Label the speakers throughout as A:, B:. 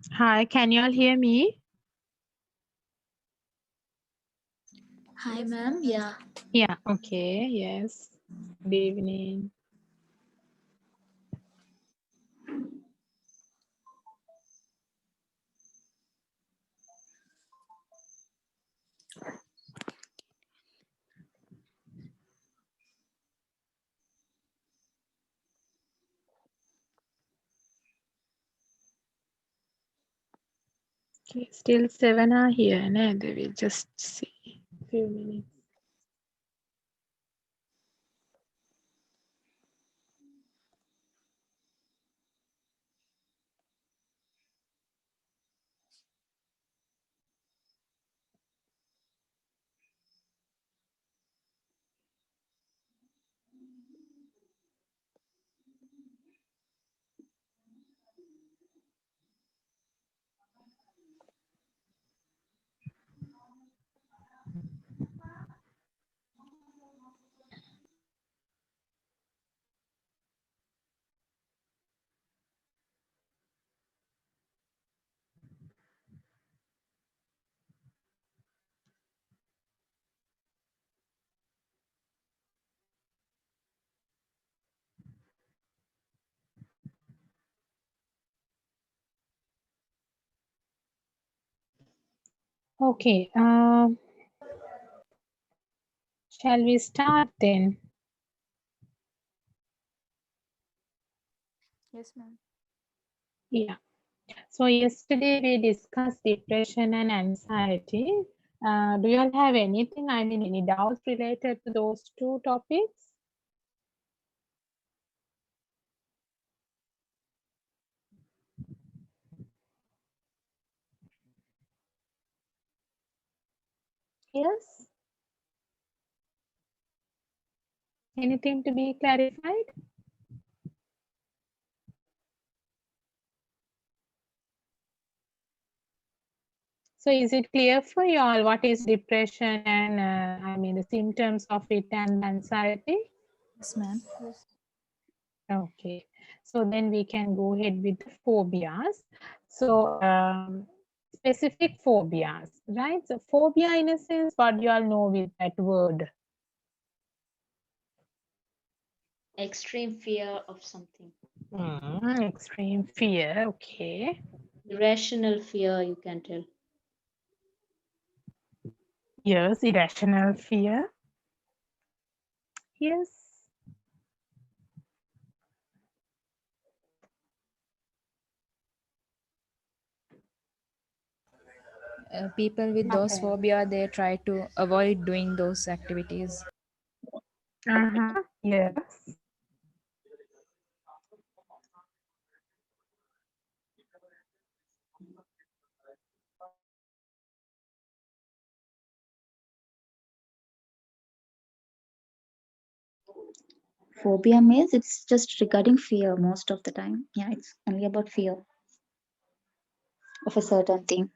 A: Hi, can you all hear me?
B: Hi, ma'am. Yeah.
A: Yeah, okay, yes. Good evening. Okay, still seven are here, and we will just see few minutes. Okay, shall we start then?
B: Yes, ma'am.
A: Yeah. So yesterday we discussed depression and anxiety. Do you all have anything, I mean, any doubts related to those two topics? Yes? Anything to be clarified? So is it clear for you all what is depression and I mean the symptoms of it and anxiety?
B: Yes, ma'am. Yes.
A: Okay, so then we can go ahead with the phobias. So specific phobias, right? So phobia in a sense, what you all know with that word?
C: Extreme fear of something.
A: Extreme fear, okay.
C: Irrational fear, you can tell.
A: Yes, irrational fear. Yes.
B: People with those
A: Okay.
B: phobia, they try to avoid doing those activities.
A: Uh-huh. Yes.
D: Phobia means it's just regarding fear most of the time. Yeah, it's only about fear of a certain thing.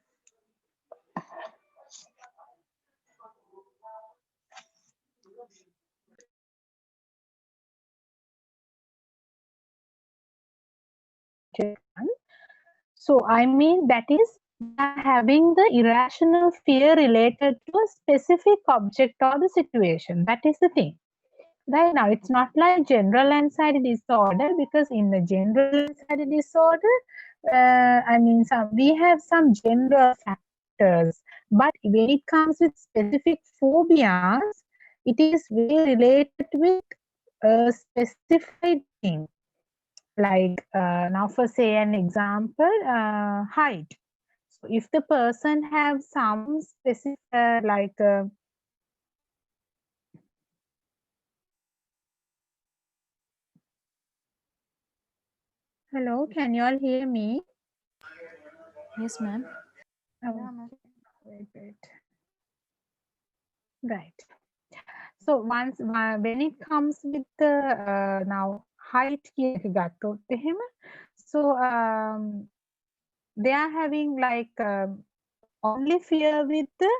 A: So I mean that is they are having the irrational fear related to a specific object or the situation. That is the thing. Right now, it's not like general anxiety disorder because in the general anxiety disorder, I mean, we have some general factors, but when it comes with specific phobias, it is very related with a specified thing. Like now, for say an example, height. So if the person have some specific hello, can you all hear me?
B: Yes, ma'am.
A: Oh,
B: Yeah, ma'am.
A: wait. Right. So once when it comes with the now height කියන එක ගත්තොත් එහෙම so they are having like only fear with the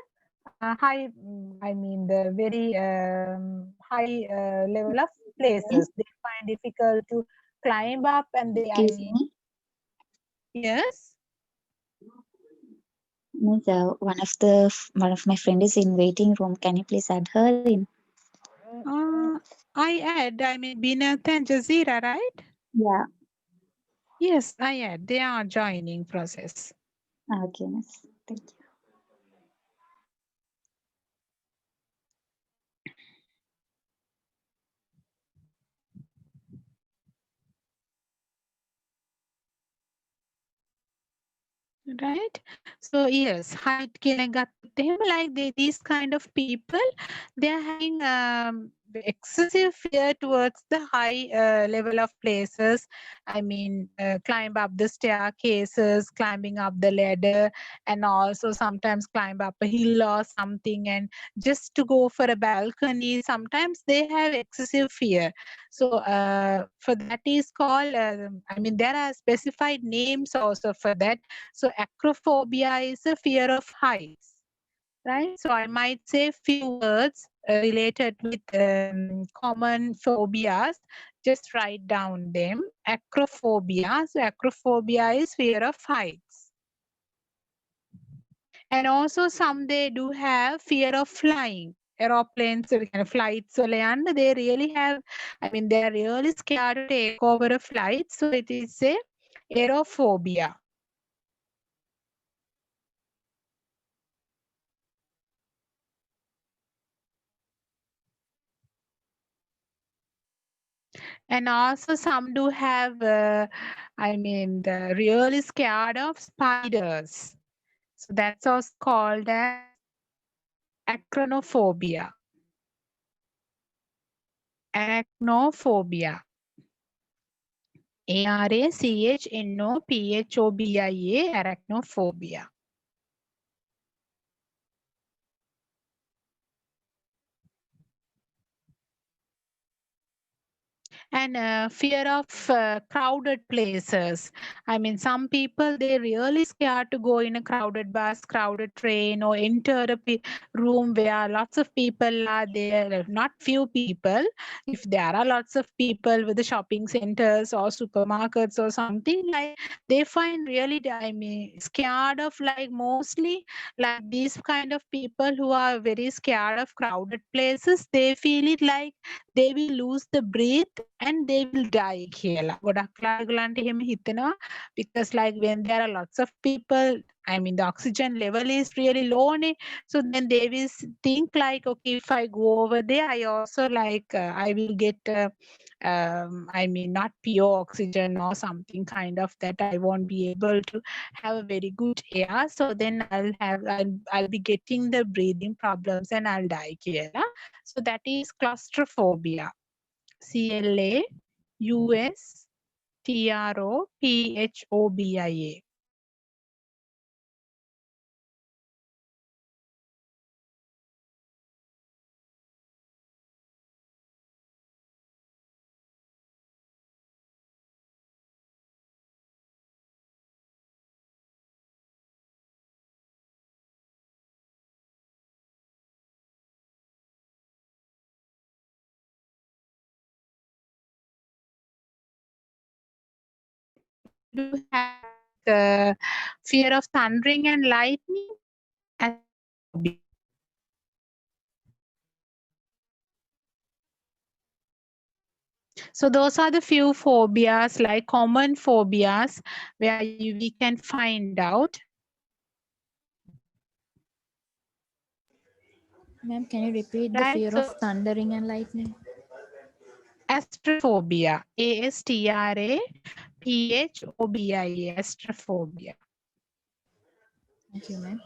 A: high I mean the very high level of
D: Yes,
A: places they find difficult to climb up and they I
D: excuse
A: mean
D: me.
A: yes
D: Means one of my friend is in waiting room. Can you please add her in?
A: Uh, I mean, Binath and Jazeera, right?
D: Yeah.
A: Yes, I add. They are joining process.
D: Okay, miss. Thank you.
A: Right? So yes, height killing like these kind of people, they are having excessive fear towards the high level of places. I mean, climb up the staircases, climbing up the ladder, and also sometimes climb up a hill or something, and just to go for a balcony. Sometimes they have excessive fear. So for that is called. I mean, there are specified names also for that. So acrophobia is a fear of heights, right? So I might say few words related with common phobias. Just write down them. Acrophobia. So acrophobia is fear of heights. And also some they do have fear of flying. Aeroplanes kind of flights so they really have, I mean, they are really scared to take over a flight. So it is a aerophobia. And also some do have, I mean, the really scared of spiders. So that's also called as acronophobia. Arachnophobia. ARACHNOPHOBIA, arachnophobia. And fear of crowded places. I mean, some people they really scared to go in a crowded bus, crowded train, or enter a room where lots of people are there. Not few people. If there are lots of people with the shopping centers or supermarkets or something like, they find really, I mean, scared of like mostly like these kind of people who are very scared of crowded places. They feel it like they will lose the breath and they will die කියලා. ගොඩක් ලා ඒගොල්ලන්ට එහෙම හිතෙනවා because like when there are lots of people, I mean the oxygen level is really low so then they will think like, okay, if I go over there I also like I will get I mean not pure oxygen or something kind of that I won't be able to have a very good air, so then I'll be getting the breathing problems and I'll die කියලා. So that is claustrophobia. CLAUSTROPHOBIA. Do have the fear of thundering and lightning, astrophobia. So those are the few phobias, like common phobias, where we can find out.
B: Ma'am, can you repeat the
A: Right.
B: fear of
A: So
B: thundering and lightning?
A: astrophobia, ASTRAPHOBIA, astrophobia.
B: Thank you, ma'am.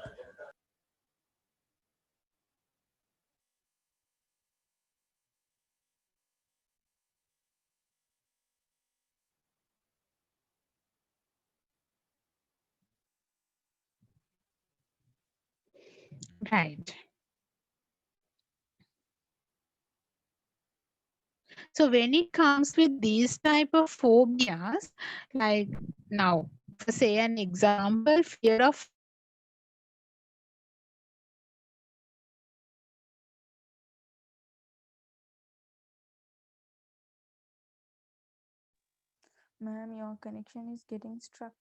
A: Right. So when it comes with these type of phobias, like now, for say an example, fear of
B: Ma'am, your connection is getting struck.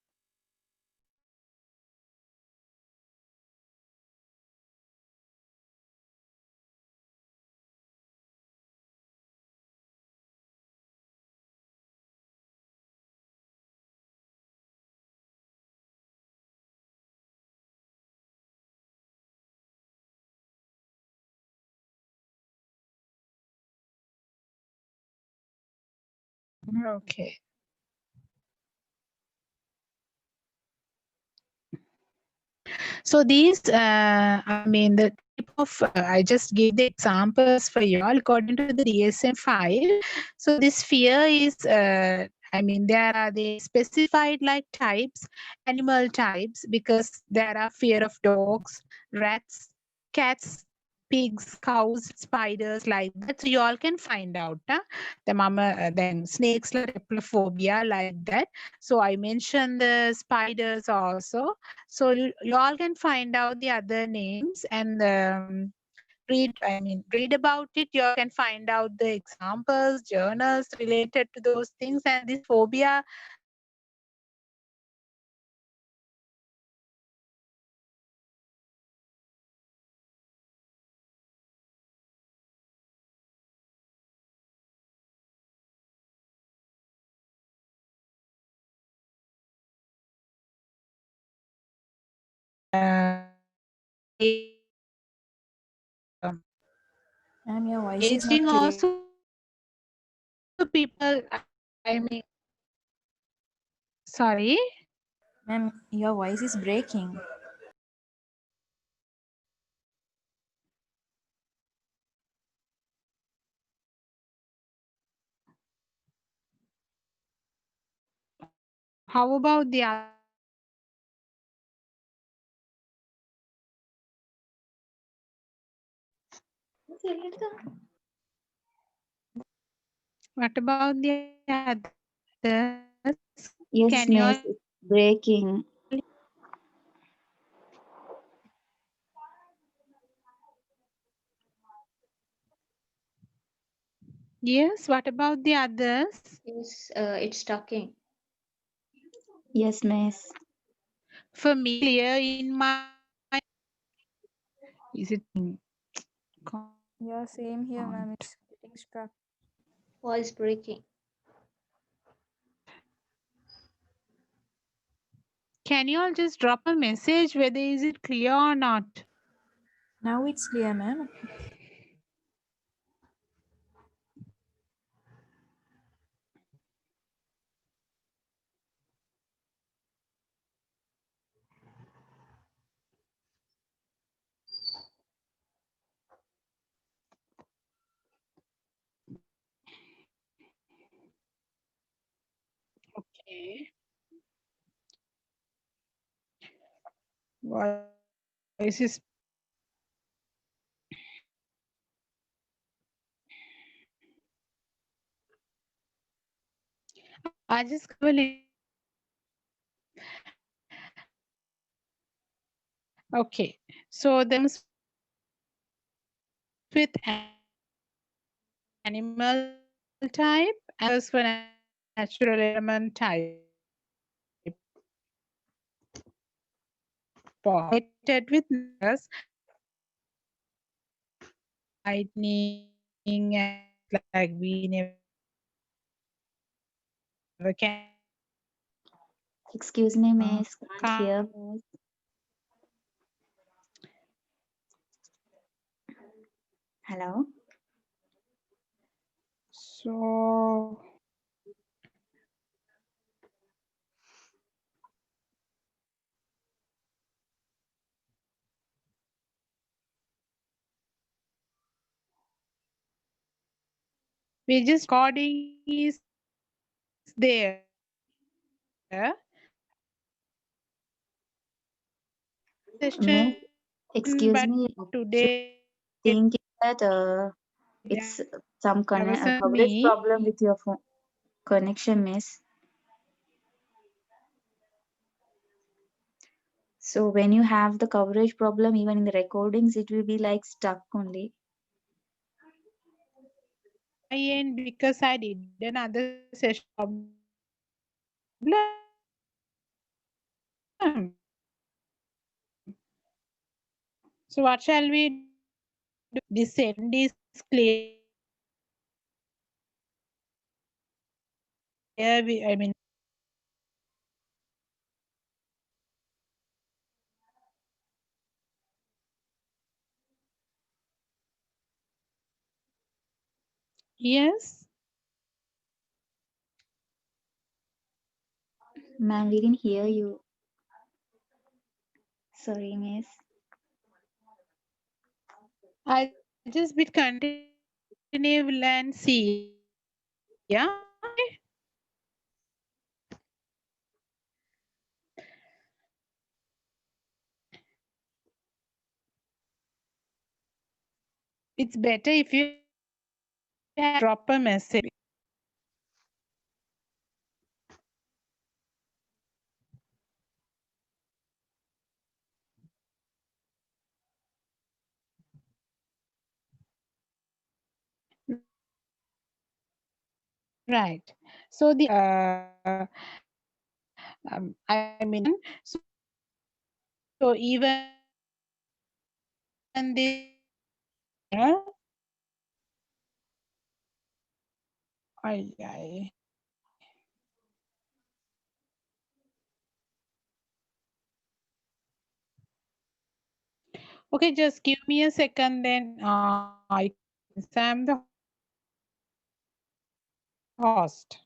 A: Okay. So these, I mean, the type of, I just gave the examples for you all according to the DSM-5. So this fear is, I mean, they specified like types, animal types, because there are fear of dogs, rats, cats, pigs, cows, spiders, like that. So you all can find out. The mama, then snakes, like replophobia, like that. So I mentioned the spiders also. So you all can find out the other names and read about it. You all can find out the examples, journals related to those things. And this phobia,
B: Ma'am, your voice is not
A: aging
B: clear.
A: also people, I mean, sorry.
B: Ma'am, your voice is breaking.
A: How about the what about the others? Can
D: Yes,
A: you all?
D: miss, it's breaking.
A: Yes, what about the others?
C: Yes, it's talking.
D: Yes, miss.
A: For me, clear in my, is it
B: Yeah, same here, ma'am. It's getting stuck.
C: Voice breaking.
A: Can you all just drop a message whether is it clear or not?
B: Now it's clear, ma'am.
A: Okay. Voice is I just cover okay. So the with animal type and for natural element type. Related with numbers, lightning and like we never can
D: Excuse me, miss. Can't
A: come.
D: hear, miss. Hello?
A: So we just recording is there.
D: Miss,
A: Session,
D: excuse
A: but
D: me. Actually,
A: today
D: think that it's
A: there
D: some
A: wasn't
D: coverage
A: me.
D: problem with your phone connection, miss. So when you have the coverage problem, even in the recordings, it will be like stuck only.
A: My end because I did another session problem. So what shall we do? This end is clear. I mean, yes.
D: Ma'am, we didn't hear you. Sorry, miss.
A: I just bit continue and see. Yeah. It's better if you have drop a message. Right. So the I mean, so even this I okay, just give me a second, then I can say I'm the host.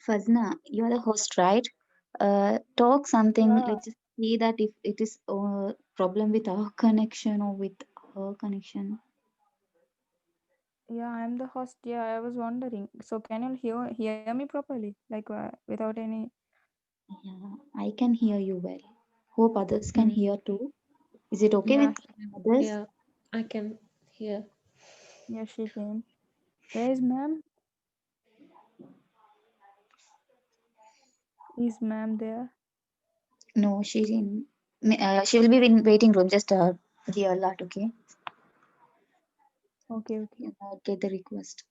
D: Fazna, you're the host, right? Talk something.
B: Yeah,
D: Let's just see that if it is a problem with our connection or with her connection.
B: yeah, I'm the host. Yeah, I was wondering. So can you hear me properly? Like without any.
D: Yeah, I can hear you well. Hope others can
B: Hmm.
D: hear too. Is it okay
B: Yeah,
D: with others?
C: Yeah, I can hear.
B: yeah, she came. Where is ma'am? Is ma'am there?
D: No, she's in. She will be in waiting room. Just the alert, okay?
B: Okay, okay.
D: You not get the request.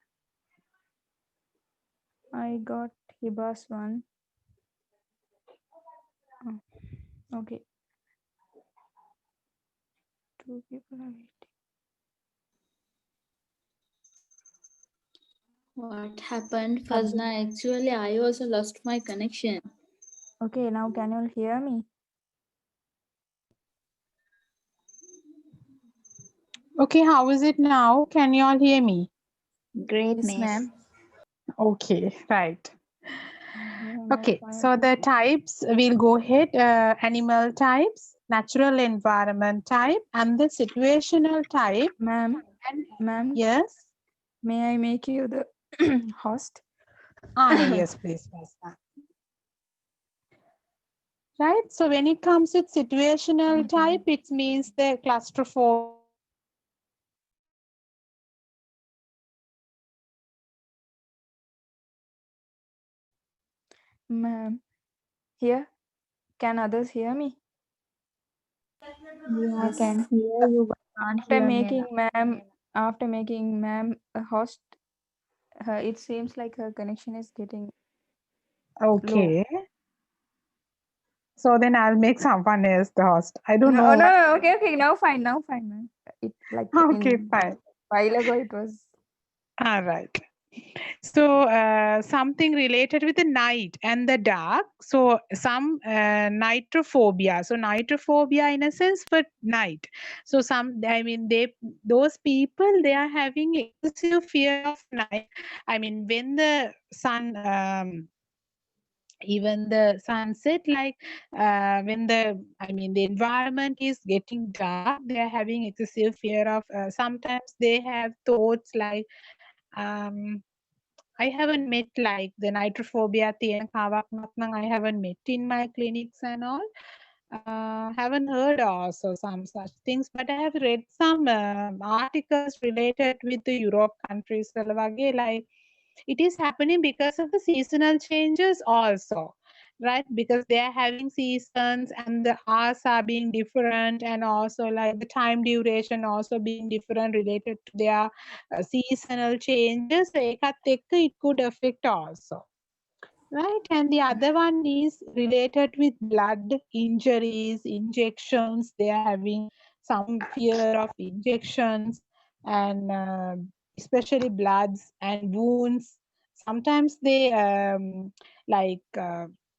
B: I got Hiba's one. Oh, okay, two people are waiting.
C: What happened,
B: Subject.
C: Fazna? Actually, I also lost my connection.
B: Okay, now can you all hear me?
A: Okay, how is it now? Can you all hear me?
D: Great,
B: Yes,
D: miss.
B: ma'am.
A: Okay, right.
B: Yeah, no,
A: Okay,
B: fine.
A: so the types, we'll go ahead. Animal types, natural environment type, and the situational type.
B: Ma'am,
A: And
B: ma'am,
A: yes,
B: may I make you the host?
A: yes, please, Pastor. Right. So when it comes with situational type, it means the claustrophobia,
B: Ma'am, here, can others hear me?
D: Yeah, I
B: Yes.
D: can hear you, but can't
B: After
D: hear me.
B: making ma'am, after making ma'am a host, it seems like her connection is getting low.
A: okay. So then I'll make someone else the host. I don't
B: No, oh,
A: know.
B: no, no, okay, okay, now fine, ma'am. It like
A: Okay,
B: in
A: fine.
B: while ago it was.
A: All right. So something related with the night and the dark. So some nitrophobia. So nitrophobia in a sense for night. So some, I mean, those people, they are having excessive fear of night. I mean, when the sun, even the sunset, like when the environment is getting dark, they are having excessive fear of. Sometimes they have thoughts like. Um, I haven't met like the nitrophobia තියෙන කාවක් නම් I haven't met in my clinics and all. Haven't heard also some such things, but I have read some articles related with the Europe countries වල වගේ, like it is happening because of the seasonal changes also, right? Because they are having seasons and the hours are being different, and also like the time duration also being different related to their seasonal changes. ඒකත් එක්ක it could affect also. Right, and the other one is related with blood injuries, injections. They are having some fear of injections, and especially bloods and wounds. Sometimes they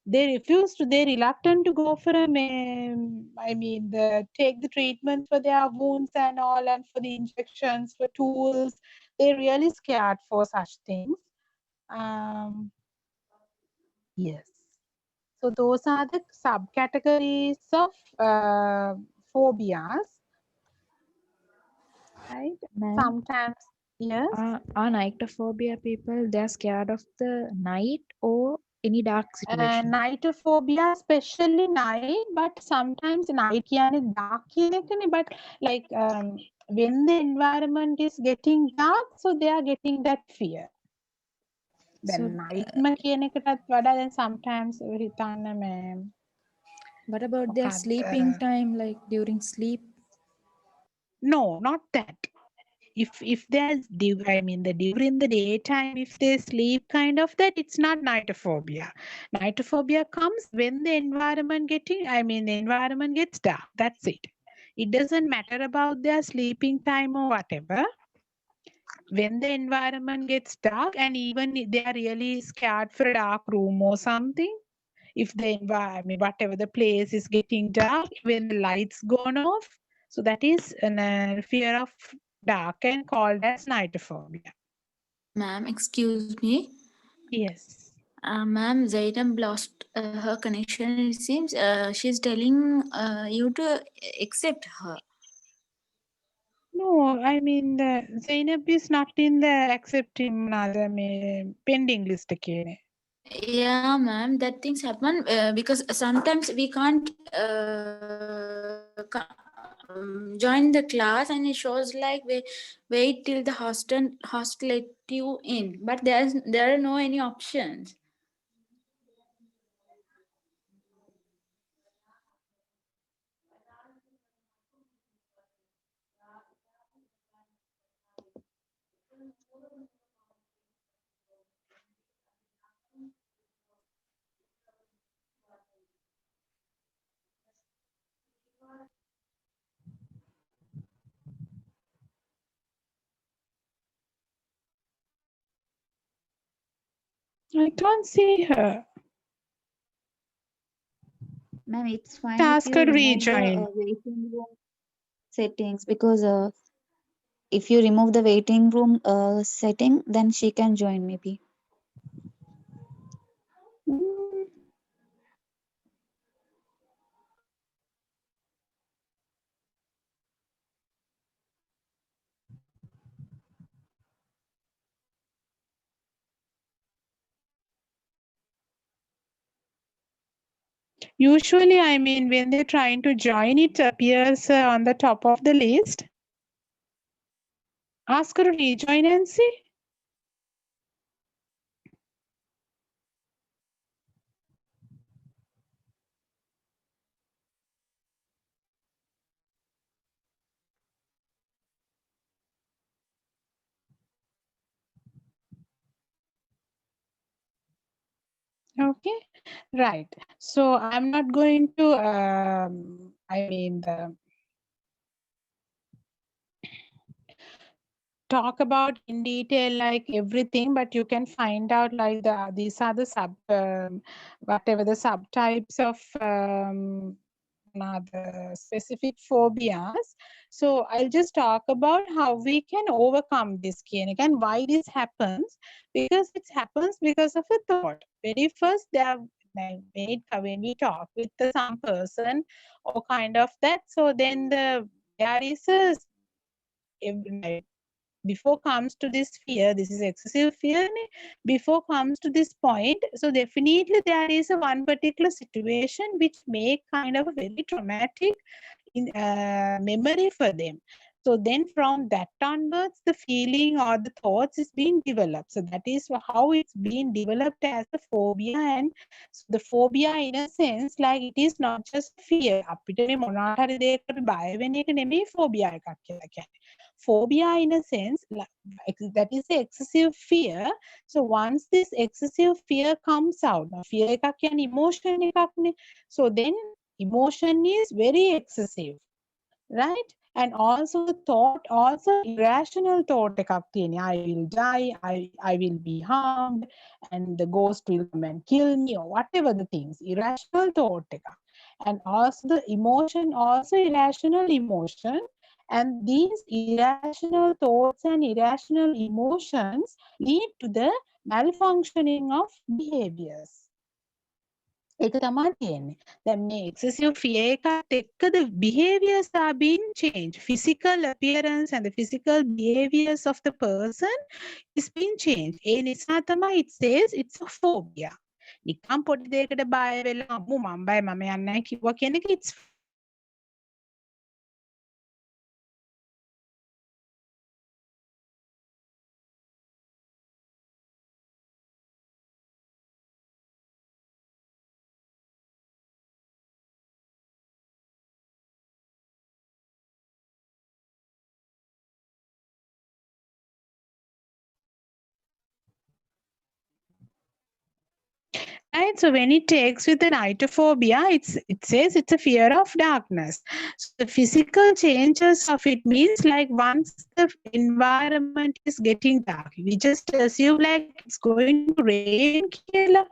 A: they refuse to. They're reluctant to go for a. Take the treatment for their wounds and all, and for the injections, for tools. They're really scared for such things. Um, Yes. So those are the subcategories of phobias, right?
B: Ma'am,
A: Sometimes, yes.
B: are nyctophobia people they're scared of the night or any dark situation?
A: Nightophobia, especially night, but sometimes night කියන්නේ dark කියන එකනේ, but like when the environment is getting dark, so they are getting that fear. Then
B: So,
A: nightම කියන එකටත් වඩා දැන් sometimes හිතන්න
B: what about their
A: මොකක්ද
B: sleeping time, like during sleep?
A: no, not that. If there's the during the daytime, if they sleep kind of that, it's not nightophobia. Nightophobia comes when the environment the environment gets dark. That's it. It doesn't matter about their sleeping time or whatever. When the environment gets dark, and even if they are really scared for a dark room or something, if the environment, whatever the place is getting dark, when the lights gone off, so that is a fear of dark and called as nightophobia.
C: Ma'am, excuse me.
A: Yes.
C: Ma'am, Zainab lost her connection. It seems she's telling you to accept her.
A: No, the Zainab is not in the accepting another pending list again.
C: Yeah, ma'am, that things happen because sometimes we can't join the class, and it shows like we wait till the host let you in, but there are no any options.
A: I can't see her.
D: Ma'am, it's fine if
A: Ask
D: you
A: her to
D: remove the
A: rejoin.
D: waiting room settings because If you remove the waiting room setting, then she can join maybe.
A: Mm, usually, I mean, when they're trying to join, it appears on the top of the list. Ask her to rejoin and see. Okay, right. So I'm not going to, talk about in detail like everything, but you can find out like these are the whatever the subtypes of the specific phobias. So I'll just talk about how we can overcome this clinic and why this happens, because it happens because of a thought. Very first, when we talk with some person or kind of that, so then there is a like, before comes to this fear, this is excessive fear, before comes to this point, so definitely there is a one particular situation which make kind of a very traumatic memory for them. So then from that onwards, the feeling or the thoughts is being developed. So that is how it's being developed as a phobia. And so the phobia in a sense, like it is not just fear. අපිට මේ මොනවට හරි දෙයකට බය වෙන එක නෙමෙයි phobia එකක් කියලා කියන්නේ. Phobia in a sense, that is the excessive fear. So once this excessive fear comes out, fear එකක් කියන්නේ emotion එකක්නේ. So then emotion is very excessive, right? And also the thought, also irrational thought එකක් තියෙනවා. I will die, I will be harmed, and the ghost will come and kill me, or whatever the things, irrational thought එකක්. And also the emotion, also irrational emotion. And these irrational thoughts and irrational emotions lead to the malfunctioning of behaviors. ඒක තමයි තියෙන්නේ. දැන් මේ excessive fear එකත් එක්ක the behaviors are being changed. Physical appearance and the physical behaviors of the person is being changed. ඒ නිසා තමයි it says it's a phobia. නිකම් පොඩි දෙයකට බය වෙලා අම්මෝ මම බය මම යන්නේ නැහැ කිව්වා කියන එක it's right. So when it takes with the nitophobia, it says it's a fear of darkness. So the physical changes of it means like once the environment is getting dark, we just assume like it's going to rain killer.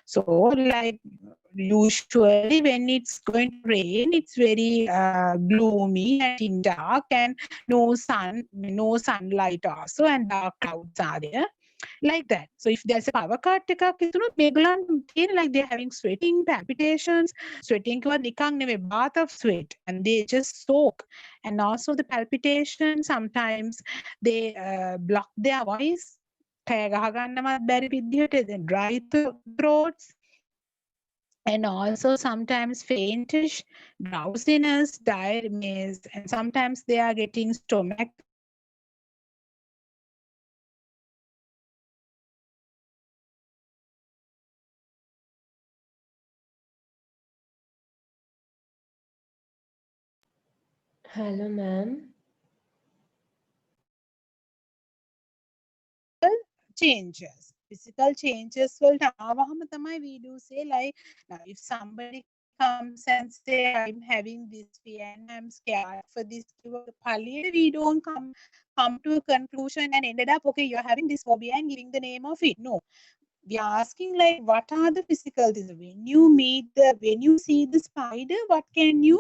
A: So like usually when it's going to rain, it's very gloomy and in dark and no sunlight also, and dark clouds are there. Like that. So if there's a power cut එකක් ඉතුරුනොත් මේගොල්ලන් තියෙන like they're having sweating, palpitations, sweating කිව්වත් නිකන් නෙවෙයි, bath of sweat, and they just soak. And also the palpitation, sometimes they block their voice. කෑ ගහ ගන්නවත් බැරි විදිහට, then dry throats. And also sometimes faintish, drowsiness, diarrhea, and sometimes they are getting stomach.
E: Hello, ma'am.
A: Changes. Physical changes will we do say like, now if somebody comes and say I'm having this fear and I'm scared for this, we don't come to a conclusion and ended up okay, you're having this phobia and giving the name of it. No, we are asking like what are the physical things when you see the spider, what can you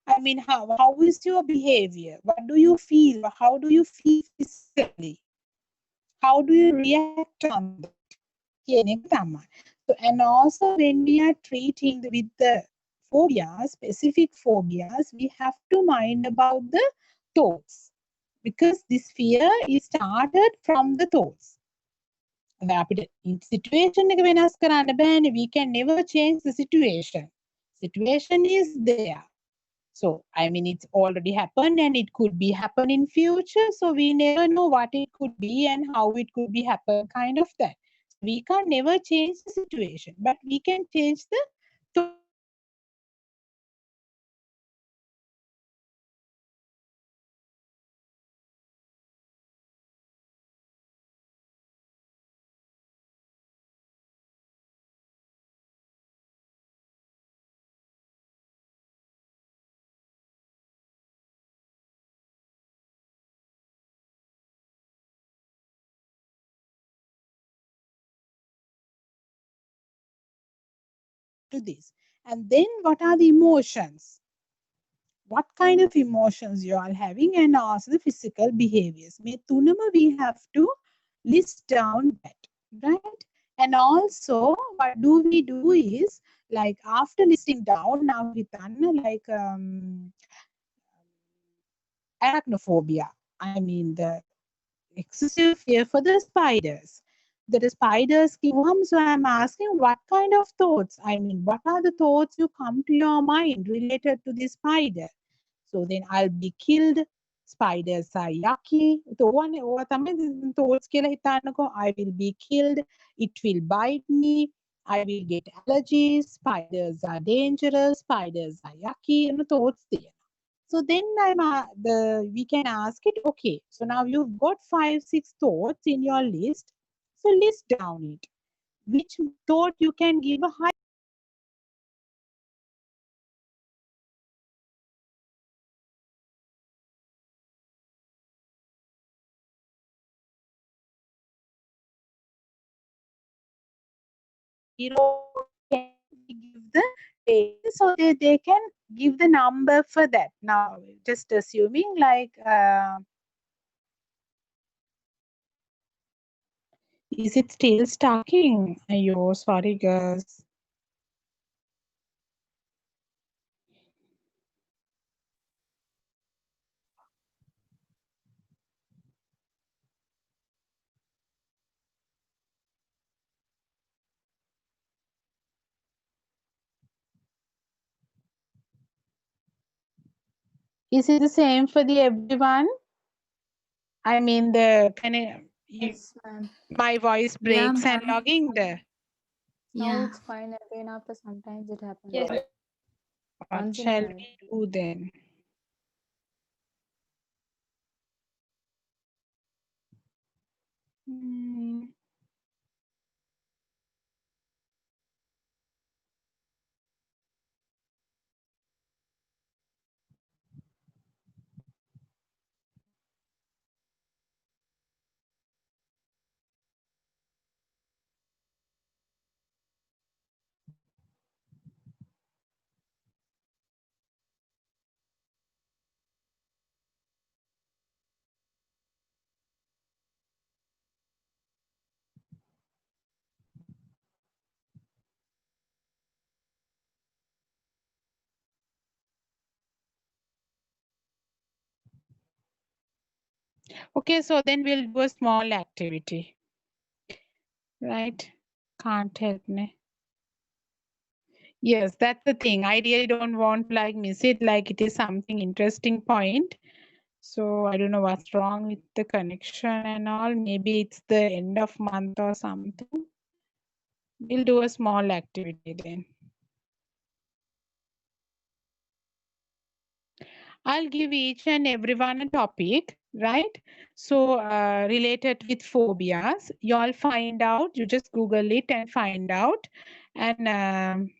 F: I mean, how is your behavior? What do you feel? How do you feel physically? How do you react on that? කියන එක තමයි. So, and also when we are treating with the phobias, specific phobias, we have to mind about the thoughts because this fear is started from the thoughts. අපිට situation එක වෙනස් කරන්න බෑනේ. We can never change the situation. Situation is there. So, I mean, it's already happened and it could be happen in future. So we never know what it could be and how it could be happen, kind of that. We can never change the situation, but we can change the thoughts. To this. And then what are the emotions? What kind of emotions you are having, and also the physical behaviors. මේ තුනම we have to list down that, right? And also what do we do is, like after listing down, now hitanna like arachnophobia. I mean the excessive fear for the spiders. The spiders kiwam, so I'm asking what kind of thoughts? I mean, what are the thoughts you come to your mind related to the spider? So then I'll be killed. Spiders are yucky. Thoughts කියලා හිතන්නකෝ. I will be killed. It will bite me. I will get allergies. Spiders are dangerous. Spiders are yucky. Thoughts there. So then we can ask it, okay, so now you've got 5, 6 thoughts in your list. So list down it. Which thought you can give a high zero, can we give the rating so that they can give the number for that. Now, just assuming like, is it still stucking? Ayo, sorry girls. Is it the same for the everyone? I mean, the kind of
B: Yes, ma'am.
F: my voice
D: Yeah,
F: breaks and
D: ma'am.
F: logging there.
B: Now
D: Yeah.
B: it's fine. Again, after sometimes it happens.
C: Yes.
F: What
B: Once in a
F: shall
B: while.
F: we do then? Hmm. Okay, so then we'll do a small activity. Right? Can't help me. Yes, that's the thing. I really don't want to like miss it, like it is something interesting point. So I don't know what's wrong with the connection and all. Maybe it's the end of month or something. We'll do a small activity then. I'll give each and everyone a topic, right? So related with phobias, you all find out, you just Google it and find out. And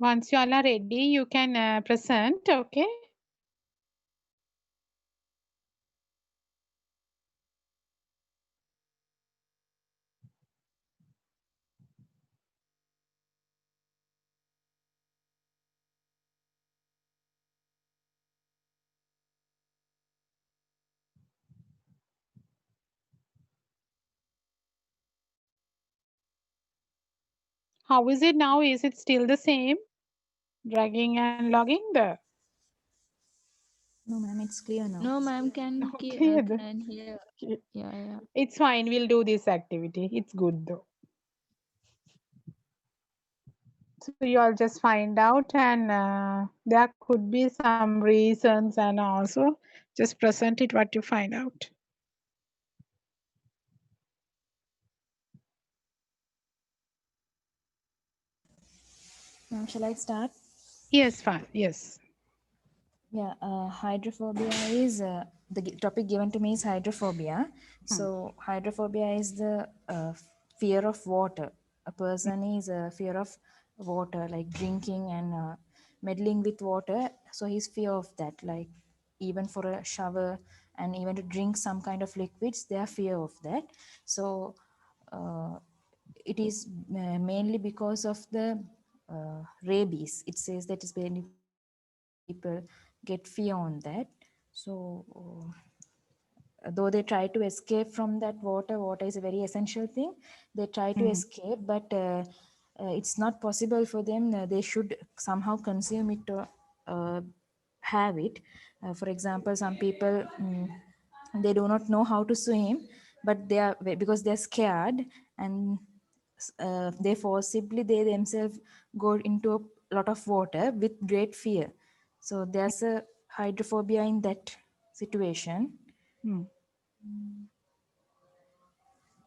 F: Once you all are ready, you can present, okay? How is it now? Is it still the same? Dragging and logging the.
D: No, ma'am, it's clear now.
B: No, ma'am, can
F: Okay,
B: can hear. Yeah, yeah.
F: it's fine. We'll do this activity. It's good though. So you all just find out, and there could be some reasons, and also just present it what you find out.
G: Ma'am, shall I start?
F: Yes, fine. Yes.
G: Yeah, hydrophobia is topic given to me is hydrophobia.
F: Hmm.
G: So hydrophobia is the fear of water. A person is fear of water, like drinking and meddling with water. So he's fear of that, like even for a shower and even to drink some kind of liquids, they are fear of that. So uh, it is mainly because of the rabies. It says that is mainly people get fear on that. So though they try to escape from that water is a very essential thing. They try to
F: Hmm.
G: escape, but it's not possible for them. They should somehow consume it or have it. For example, some people they do not know how to swim, but they are because they are scared, and they forcibly they themselves go into a lot of water with great fear. So there's a hydrophobia in that situation.
F: Hmm.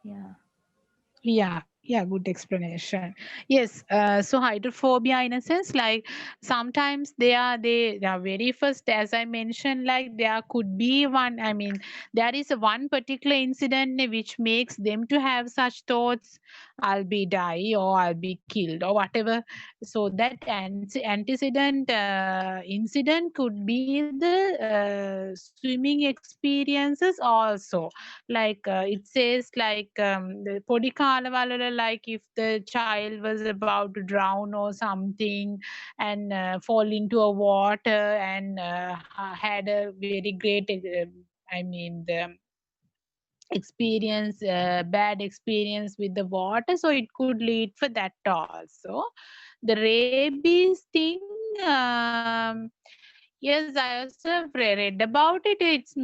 G: Yeah.
F: Yeah, good explanation. Yes, so hydrophobia in a sense, like sometimes they are very first, as I mentioned, like there could be one. I mean, there is a one particular incident which makes them to have such thoughts. I'll be die or I'll be killed or whatever. So that antecedent incident could be the swimming experiences also, like it says like the podi කාලවල, like if the child was about to drown or something and fall into a water and had a very great I mean the experience, bad experience with the water, so it could lead for that also. The rabies thing, yes, I also have read about it. It's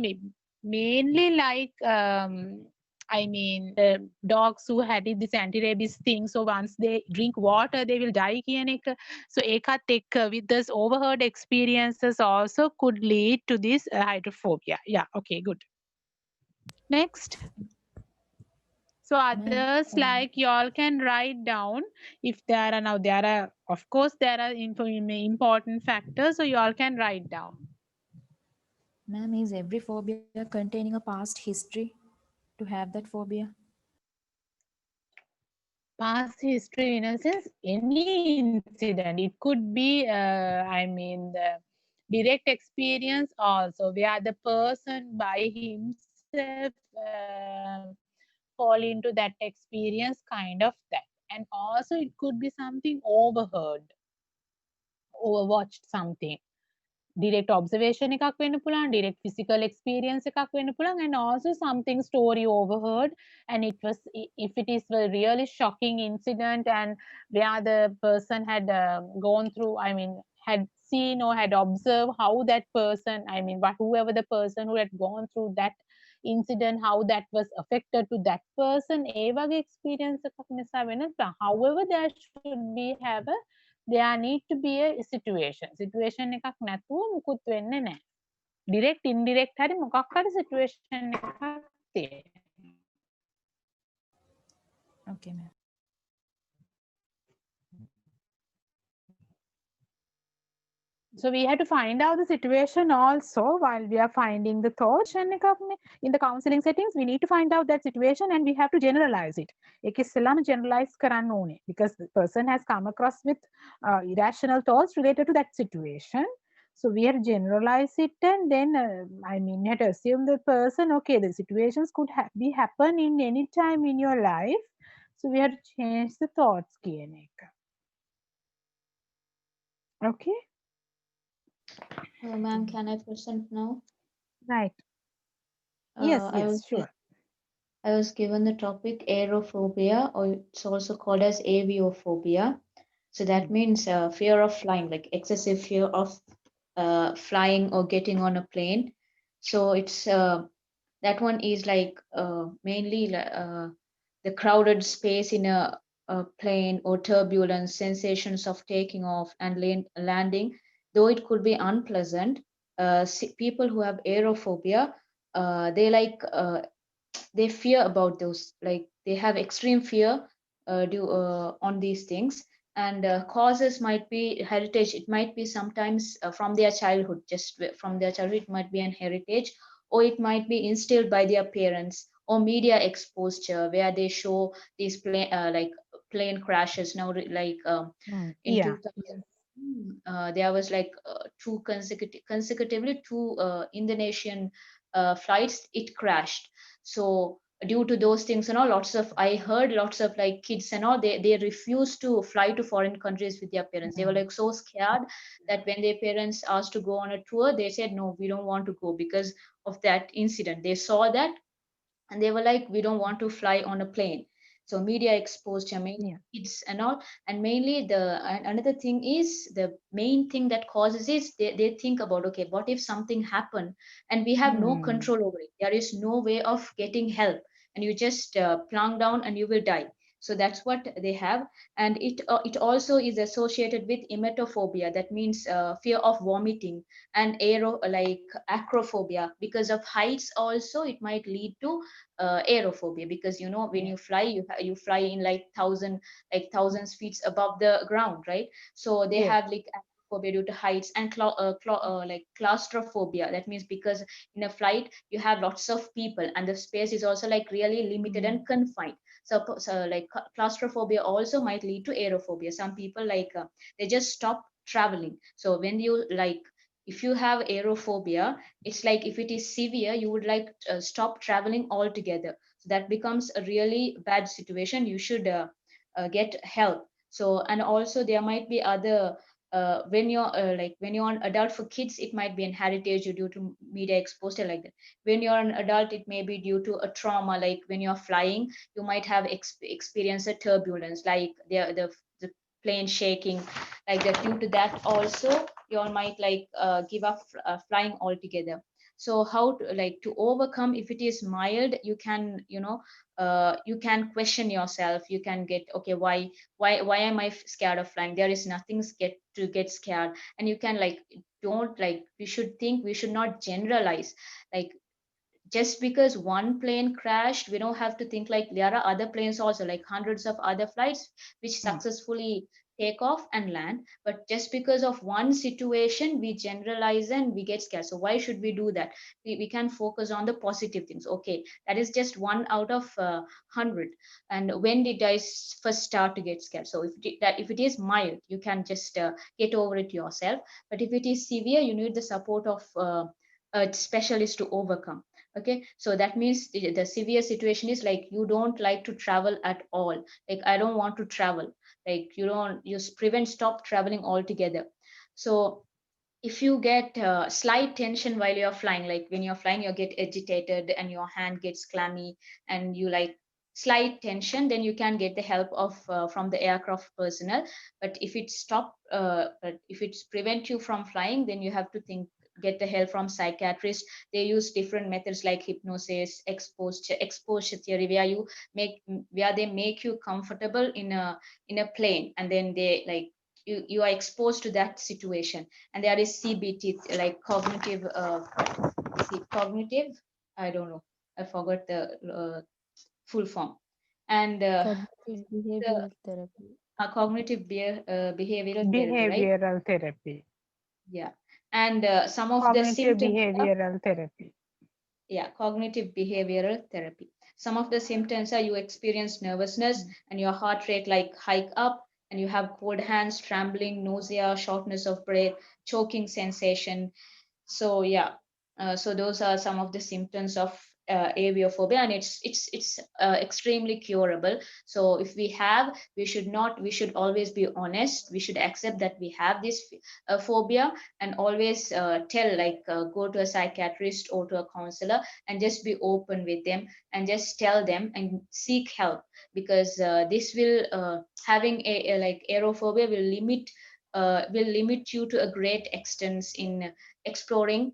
F: mainly like I mean the dogs who had this anti-rabies thing, so once they drink water they will die කියන එක. So ඒකත් එක්ක with this overheard experiences also could lead to this hydrophobia. Yeah, okay, good. Next. So
G: Ma'am,
F: others, like y'all can write down if there are, now there are, of course there are important factors, so y'all can write down.
G: ma'am, is every phobia containing a past history to have that phobia?
F: Past history in a sense, any incident. It could be, I mean, the direct experience also, where the person by himself fall into that experience, kind of that. And also it could be something overheard, overwatched something. Direct observation එකක් වෙන්න පුළුවන්, direct physical experience එකක් වෙන්න පුළුවන්, and also something story overheard, and it was, if it is a really shocking incident and where the person had gone through, I mean had seen or had observed how that person, I mean but whoever the person who had gone through that incident, how that was affected to that person, ඒ වගේ experience එකක් නිසා වෙන්න පුළුවන්. However, there should be have a, there need to be a situation එකක් නැතුව මුකුත් වෙන්නේ නැහැ. direct indirect හරි මොකක් හරි situation එකක් තියෙනවා.
G: Okay, ma'am.
A: So we had to find out the situation also while we are finding the thoughts and in the counseling settings. We need to find out that situation and we have to generalize it. ඒක ඉස්සෙල්ලාම generalize කරන්න ඕනේ because the person has come across with irrational thoughts related to that situation. So we have to generalize it and then you have to assume the person, okay, the situations could be happen in any time in your life. So we have to change the thoughts කියන එක. Okay,
C: Ma'am, can I present now?
A: right. Yes,
C: I
A: yes,
C: was
A: sure.
C: I was given the topic aerophobia, or it's also called as aviophobia. So that means fear of flying, like excessive fear of flying or getting on a plane. So it's that one is like mainly the crowded space in a plane or turbulence, sensations of taking off and landing. Though it could be unpleasant, people who have aerophobia, they like they fear about those, like they have extreme fear on these things. And causes might be heritage, it might be sometimes from their childhood, just from their childhood it might be an heritage, or it might be instilled by their parents, or media exposure where they show these like plane crashes now, like in
A: Yeah,
C: 2000. There was like two consecutively two Indonesian flights, it crashed. So due to those things and all, lots of, I heard lots of like kids and all, they refused to fly to foreign countries with their parents. They were like so scared that when their parents asked to go on a tour, they said no, we don't want to go because of that incident. They saw that and they were like, we don't want to fly on a plane. So media exposed, I mean,
A: yeah.
C: kids and all. And mainly and another thing is, the main thing that causes is they think about, okay, what if something happened and we have no
A: Hmm.
C: control over it, there is no way of getting help, and you just plunk down and you will die. So that's what they have. And it also is associated with emetophobia, that means fear of vomiting, and like acrophobia. Because of heights also it might lead to aerophobia, because you know when
A: Yeah.
C: you fly, you fly in like thousands feet above the ground, right? So they
A: Yes.
C: have like acrophobia due to heights, and like claustrophobia. That means because in a flight you have lots of people and the space is also like really limited
A: Mm.
C: and confined. So like claustrophobia also might lead to aerophobia. Some people like they just stop traveling. So when you like, if you have aerophobia, it's like if it is severe, you would like stop traveling altogether. So that becomes a really bad situation. You should get help. So, and also there might be other when you're like when you're an adult. For kids it might be an heritage due to media exposure, like that. When you're an adult, it may be due to a trauma, like when you're flying, you might have experienced a turbulence, like the plane shaking, like that. Due to that also, you all might like give up flying altogether. So how to like to overcome, if it is mild, you can, you know, you can question yourself. You can get, okay, why am I scared of flying? There is nothing get scared. And you can like, don't like, we should think, we should not generalize. Like just because one plane crashed, we don't have to think like there are other planes also, like hundreds of other flights which
A: Mm.
C: successfully take off and land. But just because of one situation, we generalize and we get scared. So why should we do that? We can focus on the positive things. Okay, that is just one out of 100. And when did I first start to get scared? So if it is mild, you can just get over it yourself. But if it is severe, you need the support of a specialist to overcome. Okay, so that means the severe situation is like you don't like to travel at all. Like, I don't want to travel. Like, you don't, prevent, stop traveling altogether. So if you get slight tension while you're flying, like when you're flying you get agitated and your hand gets clammy and you like slight tension, then you can get the help of from the aircraft personnel. But if it's prevent you from flying, then you have to think, get the help from psychiatrists. They use different methods like hypnosis, exposure theory, where you make where they make you comfortable in a plane, and then they like you are exposed to that situation. And there is CBT, like cognitive cognitive, I don't know, I forgot the full form. And
B: Cognitive
C: the
B: behavioral therapy.
C: cognitive behavioral therapy, right?
A: Behavioral therapy.
C: Yeah. And some of the
A: Cognitive
C: symptoms are,
A: behavioral therapy.
C: yeah, cognitive behavioral therapy. Some of the symptoms are you experience nervousness and your heart rate like hike up, and you have cold hands, trembling, nausea, shortness of breath, choking sensation. So yeah, so those are some of the symptoms of aviophobia, and it's extremely curable. So if we have, we should always be honest. We should accept that we have this phobia, and always tell, like, go to a psychiatrist or to a counselor, and just be open with them, and just tell them and seek help, because this will having a like aerophobia will limit you to a great extent in exploring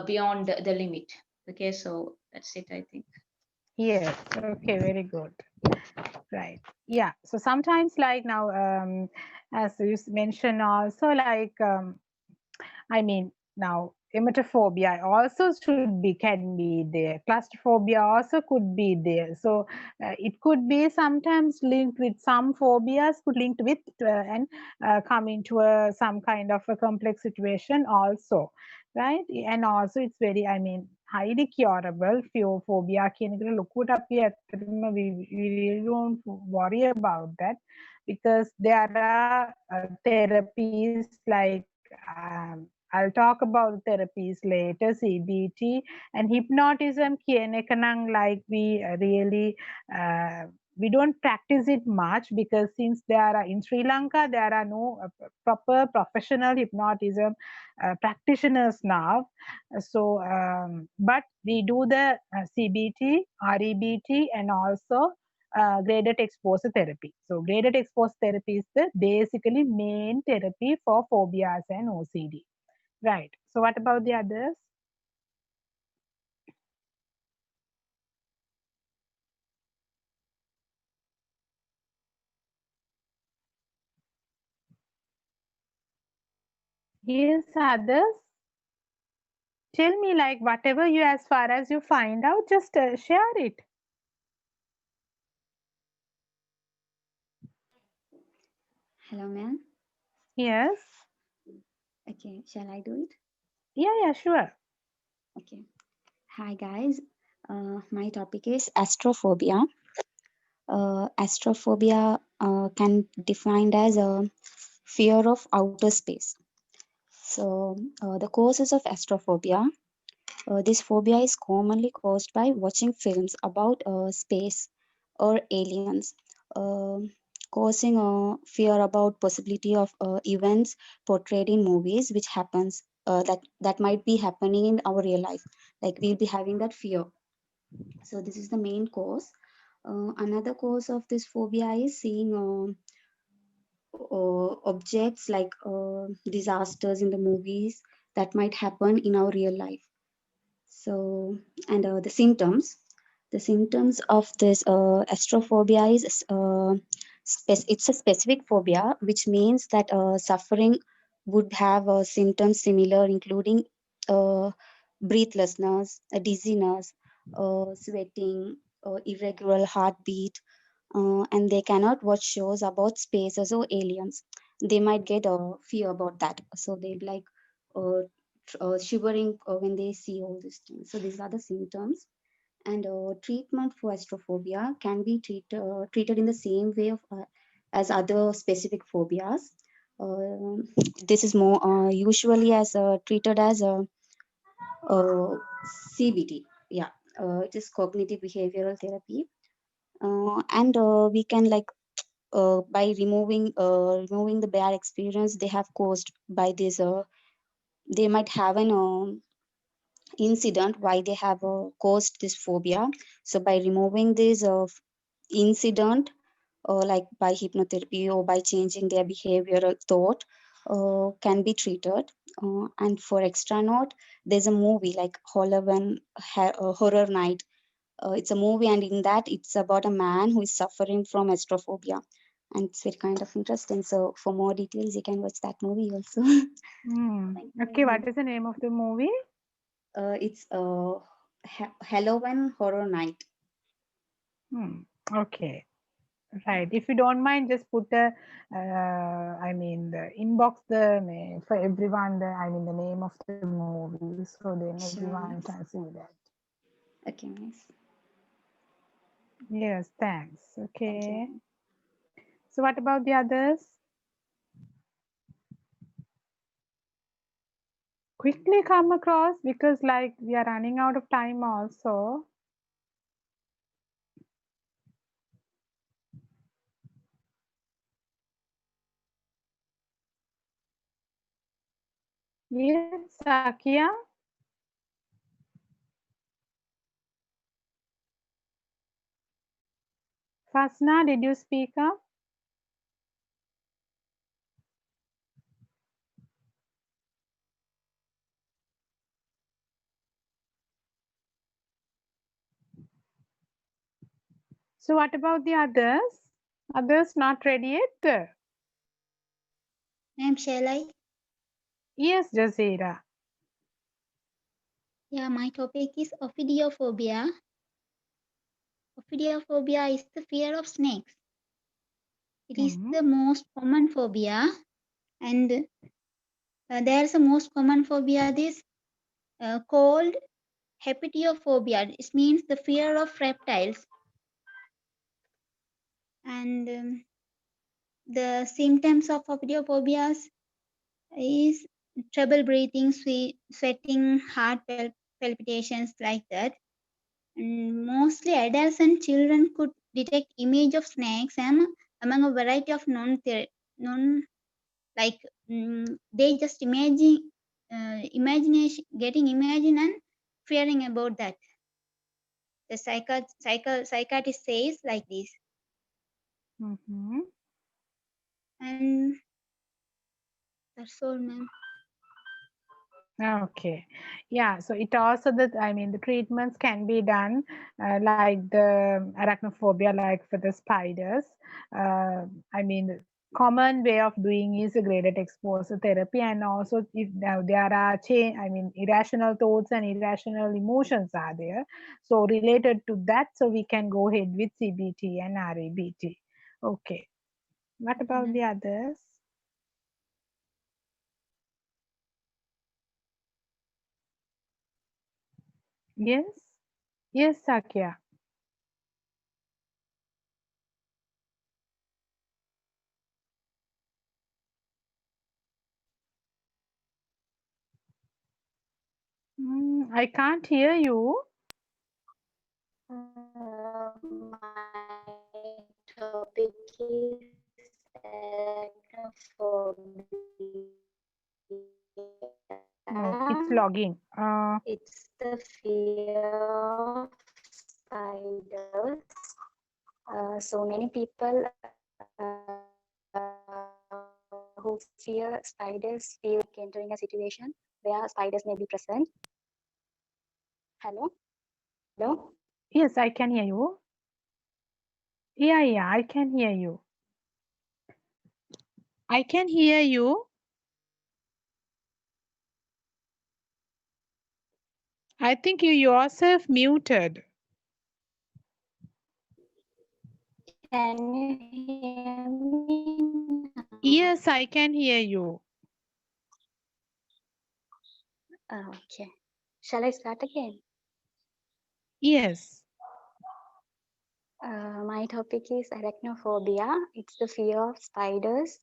C: beyond the limit. Okay, so that's it, I think.
A: Yes. Okay. Very good. Right. Yeah. So sometimes, like now, as you mentioned, also like I mean, now emetophobia also should be, can be there. Claustrophobia also could be there. So it could be sometimes linked with some phobias, could linked with and come into some kind of a complex situation also, right? And also it's very, I mean, highly curable. Phobia කියන එකට ලොකුවට අපි ඇත්තටම we really don't worry about that, because there are therapies like I'll talk about therapies later, CBT and hypnotism කියන එක නම් like we really we don't practice it much, because since there are in Sri Lanka there are no proper professional hypnotism practitioners now. So but we do the CBT, REBT and also graded exposure therapy. So graded exposure therapy is the basically main therapy for phobias and OCD. Right. So what about the others? Yes, others. Tell me, like whatever you, as far as you find out, just share it.
D: Hello, ma'am.
A: Yes.
D: Okay, shall I do it?
A: Yeah, sure.
D: Okay. Hi, guys. My topic is astrophobia. Astrophobia can be defined as a fear of outer space. So, the causes of astrophobia. This phobia is commonly caused by watching films about space or aliens, uh, causing a fear about possibility of events portrayed in movies, which happens that might be happening in our real life. Like we'll be having that fear. So this is the main cause. Another cause of this phobia is seeing objects like disasters in the movies that might happen in our real life. So, and the symptoms of this astrophobia is it's a specific phobia, which means that suffering would have symptoms similar, including uh, breathlessness, dizziness, sweating, irregular heartbeat, and they cannot watch shows about spaces or aliens. They might get a fear about that, so they'll be like uh, shivering when they see all these things. So these are the symptoms. And treatment for astrophobia can be treated in the same way as other specific phobias. Uh, this is more usually as treated as a CBT. Yeah, it is cognitive behavioral therapy, and we can like by removing the bad experience they have caused by this. They might have an incident why they have caused this phobia. So by removing this incident, like by hypnotherapy or by changing their behavioral thought, can be treated. And for extra note, there's a movie like Horror Night. It's a movie, and in that it's about a man who is suffering from astrophobia, and it's very kind of interesting. So for more details you can watch that movie also. Thank you very
A: Okay,
D: much.
A: what is the name of the movie?
D: It's Halloween Horror Night.
A: Hmm. Okay. Right. If you don't mind, just put the, the inbox the for everyone. The name of the movie, so then
D: Sure,
A: everyone
D: miss.
A: can see that.
D: Okay, miss.
A: Yes. Thanks.
D: Thank you,
A: Okay.
D: ma'am.
A: So what about the others? Quickly come across because like we are running out of time also. Yes, Sakia. Fasna, did you speak up? So what about the others? Others not ready yet?
H: Ma'am, shall I?
A: Yes, Jazeera.
H: Yeah, my topic is ophidiophobia. Ophidiophobia is the fear of snakes. It is
A: Hmm.
H: the most common phobia, and there is a most common phobia this called hepatiophobia. It means the fear of reptiles, and the symptoms of ophidiophobia is trouble breathing, sweating, palpitations like that. And mostly adults and children could detect image of snakes and among a variety of non like they just imagination getting imagine and fearing about that. The psychiatrist says like this,
A: Mm-hmm.
H: and that's all, ma'am.
A: Okay. Yeah, so it also that the treatments can be done like the arachnophobia, like for the spiders. The common way of doing is a graded exposure therapy, and also if there are irrational thoughts and irrational emotions are there. So related to that, so we can go ahead with CBT and RABT. Okay. What
H: Okay,
A: about
H: ma'am.
A: the others? Yes. Yes, Sakya. I can't hear you. No, it's logging.
D: Who fear spiders feel like entering a situation where spiders may be present. Hello? Hello?
A: Yes, I can hear you. Yeah, yeah, I can hear you. I can hear you. I think you yourself muted.
D: Can you hear me now?
A: Yes, I can hear you.
D: Okay. Shall I start again?
A: Yes.
D: My topic is arachnophobia. It's the fear of spiders.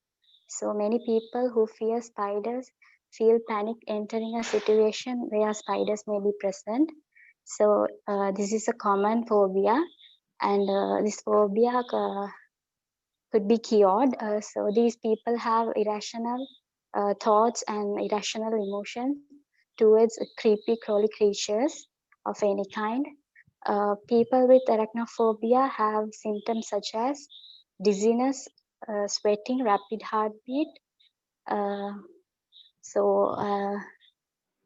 D: So many people who fear spiders feel panic entering a situation where spiders may be present. So this is a common phobia, and this phobia could be cured. So these people have irrational thoughts and irrational emotions towards creepy, crawly creatures of any kind. People with arachnophobia have symptoms such as dizziness, sweating, rapid heartbeat. Uh, so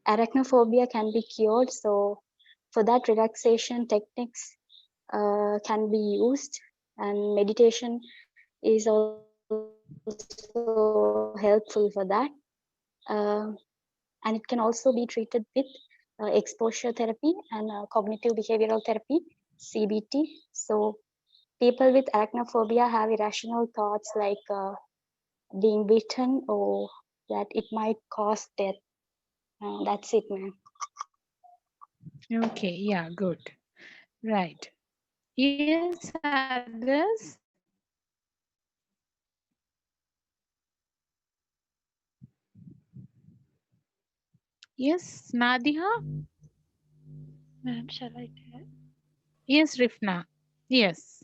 D: arachnophobia can be cured. So for that, relaxation techniques can be used, and meditation is also helpful for that. Uh, and it can also be treated with exposure therapy and cognitive behavioral therapy, CBT. So people with arachnophobia have irrational thoughts like being bitten or that it might cause death. That's it, ma'am.
F: Okay, yeah, good. Right. Yes, others? Yes, Nadiha?
I: Ma'am, shall I tell?
F: Yes, Rifna. Yes.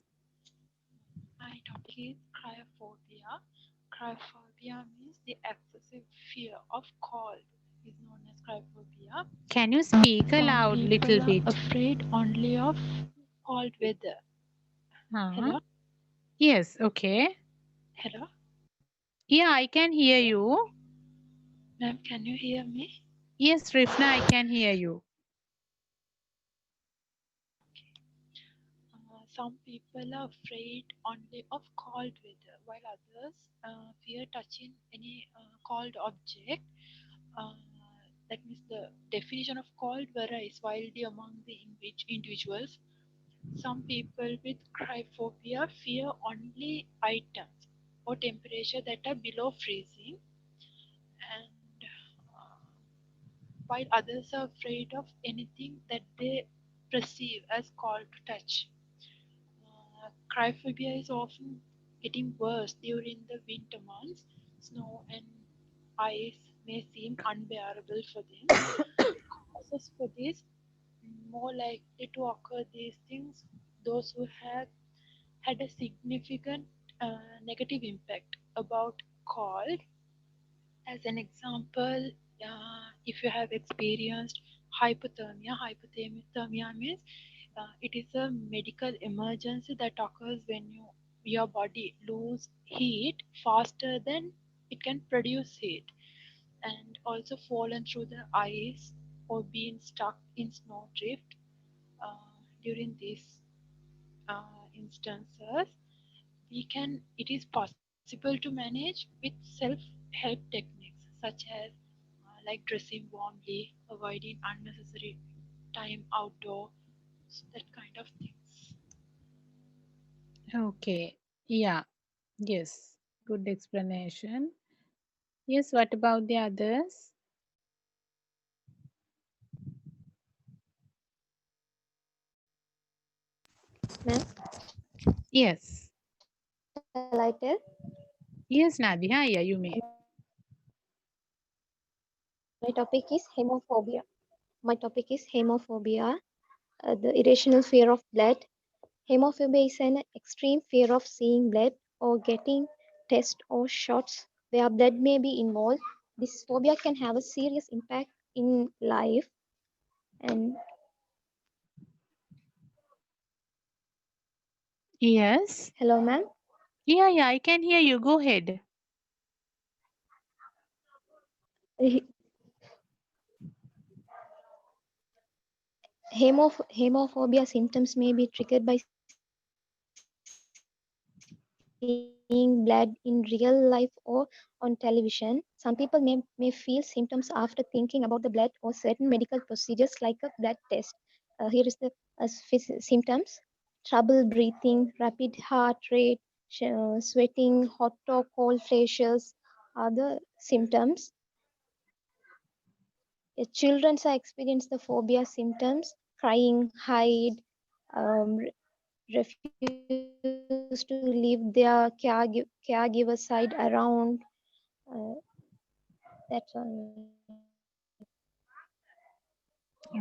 I: My topic is cryophobia. Cryophobia means the excessive fear of cold is known as cryophobia.
F: Can you speak
I: Some
F: aloud little
I: people are
F: bit?
I: afraid only of cold weather.
F: Huh?
I: Hello?
F: Yes, okay.
I: Hello?
F: Yeah, I can hear you.
I: Ma'am, can you hear me?
F: Yes, Rifna, I can hear you.
I: Some people are afraid only of cold weather, while others fear touching any cold object. Uh, that means the definition of cold varies wildly among the individuals. Some people with cryophobia fear only items or temperature that are below freezing, and while others are afraid of anything that they perceive as cold to touch. Cryphobia is often getting worse during the winter months. Snow and ice may seem unbearable for them. Causes for this more likely to occur these things those who have had a significant negative impact about cold. As an example, if you have experienced hypothermia means it is a medical emergency that occurs when your body lose heat faster than it can produce heat, and also fallen through the ice or being stuck in snowdrift during these instances. It is possible to manage with self-help techniques such as like dressing warmly, avoiding unnecessary time outdoor, that kind of things.
F: Okay. Yeah. Yes. Good explanation. Yes, what about the others?
J: Ma'am,
F: Yes.
J: shall I tell?
F: Yes, Nadiha, yeah, you may.
J: My topic is hemophobia. My topic is hemophobia, the irrational fear of blood. Hemophobia is an extreme fear of seeing blood or getting tests or shots where blood may be involved. This phobia can have a serious impact in life. And
F: Yes.
J: hello, ma'am.
F: Yeah, yeah, I can hear you. Go ahead.
J: Hemophobia symptoms may be triggered by seeing blood in real life or on television. Some people may feel symptoms after thinking about the blood or certain medical procedures like a blood test. Here is the symptoms: trouble breathing, rapid heart rate, sweating, hot or cold flashes are the symptoms. Children are experience the phobia symptoms, crying, hide, um, refuse to leave their caregiver side around. Uh, that's all.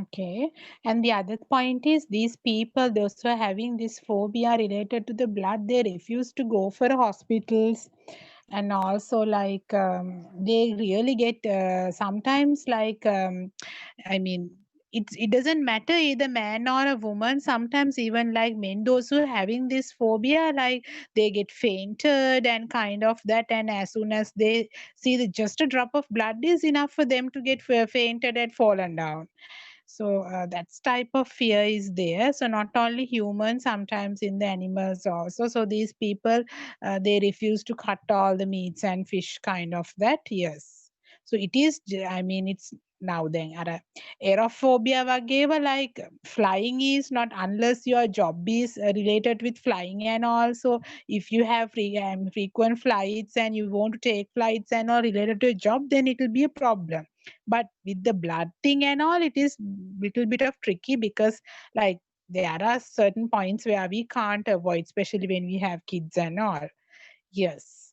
F: Okay. And the other point is these people, those who are having this phobia related to the blood, they refuse to go for hospitals. And also like they really get sometimes like I mean it doesn't matter either man or a woman, sometimes even like men, those who are having this phobia, like they get fainted and kind of that, and as soon as they see that just a drop of blood is enough for them to get fainted and fallen down. So that's type of fear is there. So not only humans, sometimes in the animals also. So these people they refuse to cut all the meats and fish kind of that. Yes. So it is, I mean, it's now then aerophobia wageva, like flying is not unless your job is related with flying and also if you have frequent flights and you want to take flights and all related to a job, then it will be a problem. But with the blood thing and all, it is little bit of tricky because like there are certain points where we can't avoid, especially when we have kids and all. Yes.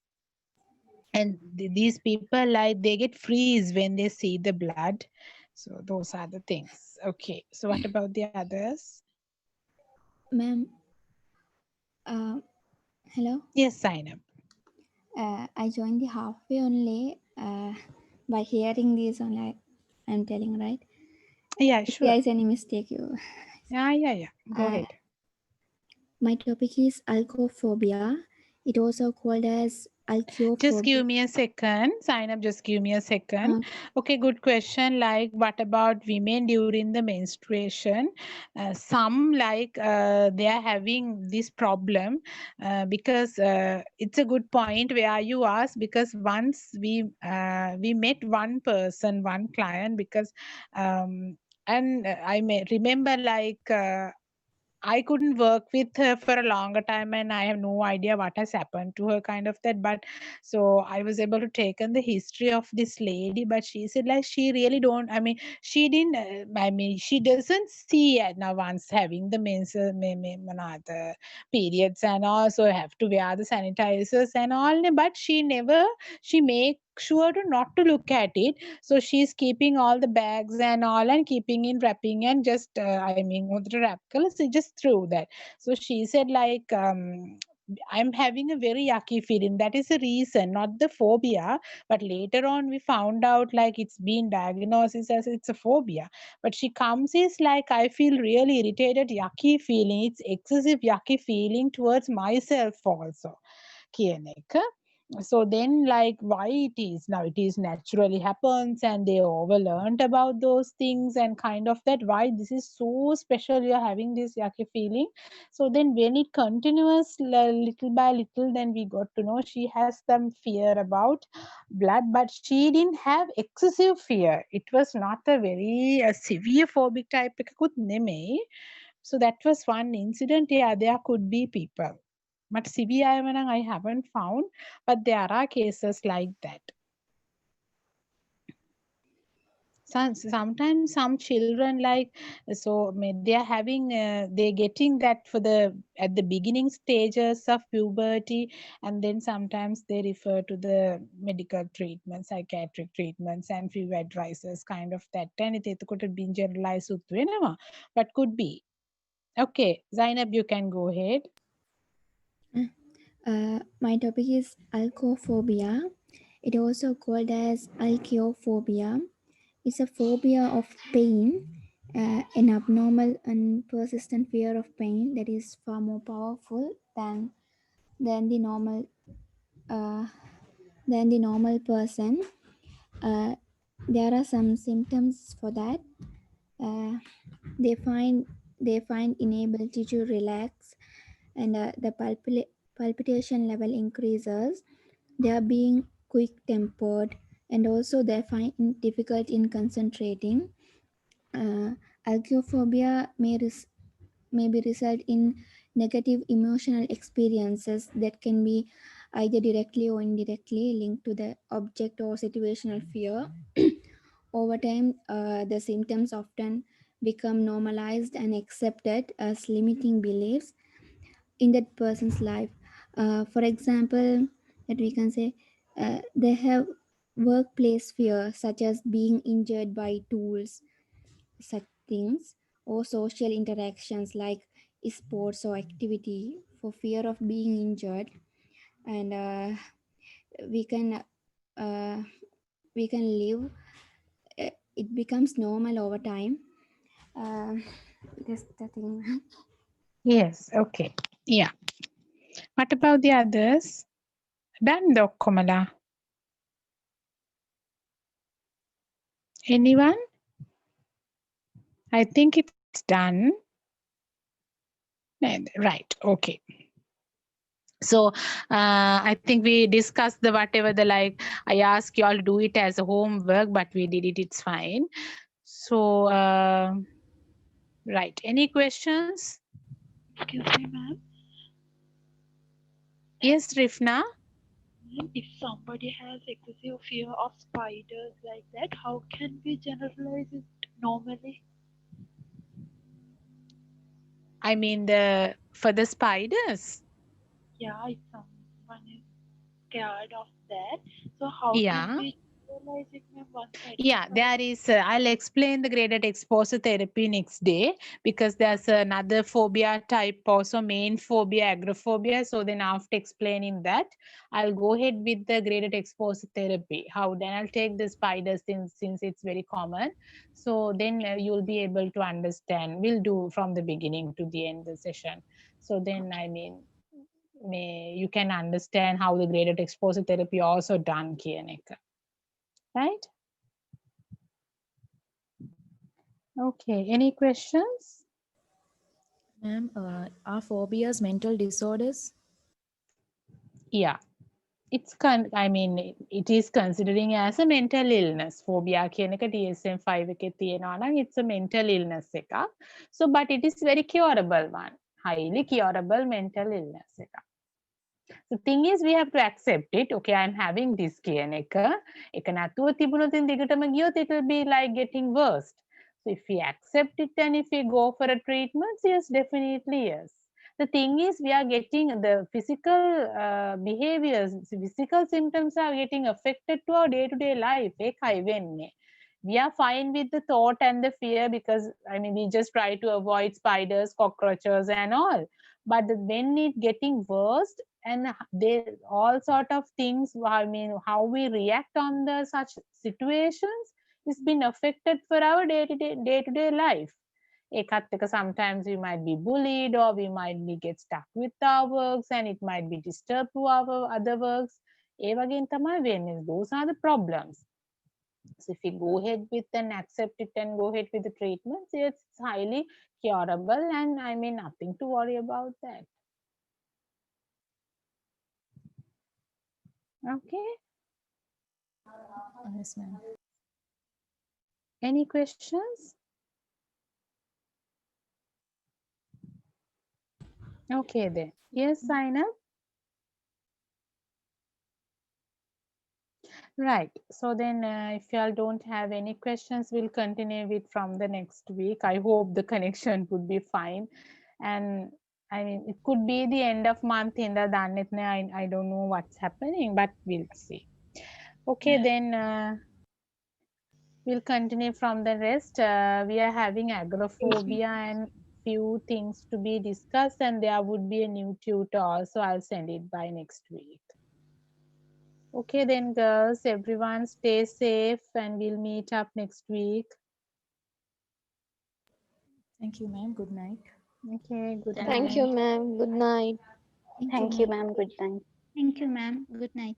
F: And these people, like, they get freeze when they see the blood. So those are the things. Okay. So what about the others?
K: Ma'am, hello.
F: Yes, sign up.
K: I joined the halfway only. By hearing this only, I'm telling, right?
F: Yeah,
K: If there
F: sure.
K: is any mistake, you.
F: Yeah. Go
K: Uh,
F: ahead.
K: my topic is alcophobia. It also called as
F: Just give
K: alcophobia.
F: me a second. Sign up, just give me a second.
K: Okay.
F: Okay, good question. Like, what about women during the menstruation? Some, like, they are having this problem because it's a good point where you ask, because once we met one person, one client, because and I may remember, like, I couldn't work with her for a longer time and I have no idea what has happened to her, kind of that. But so I was able to take in the history of this lady, but she said like she really don't, I mean, she didn't, I mean, she doesn't see now once having the the periods and also have to wear the sanitizers and all, but she never, she make sure to not to look at it. So she's keeping all the bags and all and keeping in wrapping and just I mean the wrap colors, she just threw that. So she said like I'm having a very yucky feeling. That is the reason, not the phobia. But later on, we found out like it's been diagnosed as it's a phobia. But she comes is like I feel really irritated, yucky feeling. It's excessive yucky feeling towards myself also. කියන එක. So then like why it is now, it is naturally happens and they over learned about those things and kind of that why this is so special, you're having this yucky feeling. So then when it continues little by little, then we got to know she has some fear about blood, but she didn't have excessive fear. It was not a very severe phobic type එකකුත් නෙමෙයි. So that was one incident. Yeah, there could be people. But severe I haven't found, but there are cases like that. Sometimes some children like, so they are having they're getting that for the at the beginning stages of puberty, and then sometimes they refer to the medical treatments, psychiatric treatments and few advices kind of that. And it could be generalized but could be. Okay, Zainab, you can go ahead.
K: My topic is alcophobia. It also called as alkiophobia. It's a phobia of pain, an abnormal and persistent fear of pain that is far more powerful than the normal uh, than the normal person. Uh, there are some symptoms for that. Uh, they find inability to relax, and the palpitation level increases. They are being quick tempered, and also they find difficult in concentrating. Alcophobia may be result in negative emotional experiences that can be either directly or indirectly linked to the object or situational fear. Over time, the symptoms often become normalized and accepted as limiting beliefs in that person's life. For example, that we can say they have workplace fear, such as being injured by tools, such things, or social interactions like sports or activity for fear of being injured. And we can uh, we can live. It becomes normal over time. Uh, that's the thing.
F: Yes, okay. Yeah. What about the others? Done, Komala. Anyone? I think it's done. Right, okay. So I think we discussed the whatever the like I asked you all to do it as a homework, but we did it, it's fine. So right, any questions?
I: Excuse me, ma'am.
F: Yes, Rifna.
I: If somebody has excessive fear of spiders like that, how can we generalize it normally?
F: I mean the for the spiders.
I: Yeah, if someone is scared of that, so how can
F: Yeah.
I: we generalize it, ma'am? Once
F: Yeah,
I: identify.
F: there is. I'll explain the graded exposure therapy next day because there's another phobia type also, main phobia, agoraphobia. So then after explaining that, I'll go ahead with the graded exposure therapy. How then I'll take the spiders since it's very common. So then you'll be able to understand. We'll do from the beginning to the end the session. So then I mean, you can understand how the graded exposure therapy also done, Kiyaneka. Right? Okay, any questions?
G: Ma'am, are phobias mental disorders?
F: Yeah, I mean it is considering as a mental illness. Phobia කියන එක DSM-5 එකේ තියෙනවා නම් it's a mental illness එකක්. So but it is very curable one. Highly curable mental illness එකක්. The thing is we have to accept it. Okay, I'm having this කියන එක. ඒක නැතුව තිබුණොත් දිගටම ගියොත් it will be like getting worse. So if we accept it and if we go for a treatment, yes, definitely yes. The thing is we are getting the physical behaviors, physical symptoms are getting affected to our day-to-day life. ඒකයි වෙන්නේ. We are fine with the thought and the fear because I mean we just try to avoid spiders, cockroaches and all. But when it getting worse and they all sort of things, I mean how we react on the such situations is been affected for our day-to-day life. ඒකත් එක sometimes we might be bullied or we might be get stuck with our works and it might be disturbed to our other works. ඒ වගේන් තමයි වෙන්නේ. Those are the problems. So if we go ahead with and accept it and go ahead with the treatments, it's highly curable and I mean nothing to worry about that. Okay.
G: Yes, ma'am.
F: Any questions? Okay then. Yes, sign up. Right. So then if y'all don't have any questions, we'll continue with from the next week. I hope the connection would be fine. And I mean, it could be the end of month in the Danitne. I don't know what's happening, but we'll see. Okay, then we'll continue from the rest. We are having agoraphobia and few things to be discussed, and there would be a new tutor also. I'll send it by next week. Okay, then, girls, everyone stay safe, and we'll meet up next week.
G: Thank you, ma'am. Good night.
F: Okay, good
C: Thank
F: night.
J: Thank you, ma'am. Good night.
K: Thank you,
D: Thank you,
K: ma'am.
D: ma'am. Good night.
H: Thank you, ma'am. Good night.